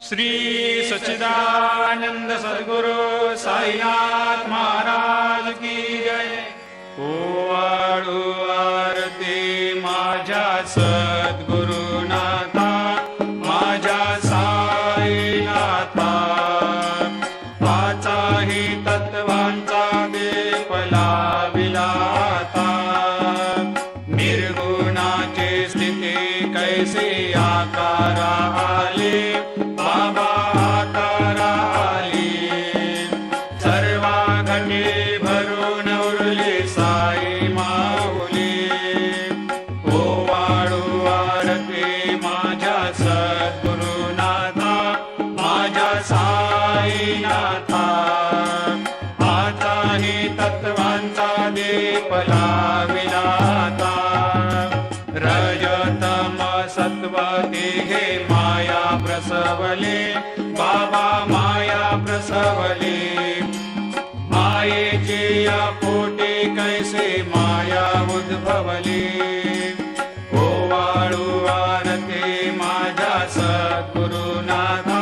श्री सच्चिदानंद सद्गुरु साईनाथ महाराज की जय। ओवाळू आरती माझ्या सद्गुरुनाथा, माझ्या साईनाथा, पाचाही तत्वांचा दीप लाविला आता। निर्गुणाची स्थिती कैसे आकारा आले, बाबा आकारा आली। सर्वा घटी भरून उरली साई माऊली। ओवाळू आरती माझ्या सद्गुरुनाथा, माझ्या साईनाथा, आताही तत्वांचा दीप लाविला आता। रजतम सत्व तिघे माया प्रसवले, बाबा माया प्रसवले। मायेची या पोटी कैसे माया उद्भवली। ओवाळू आरती माझ्या सद्गुरुनाथा,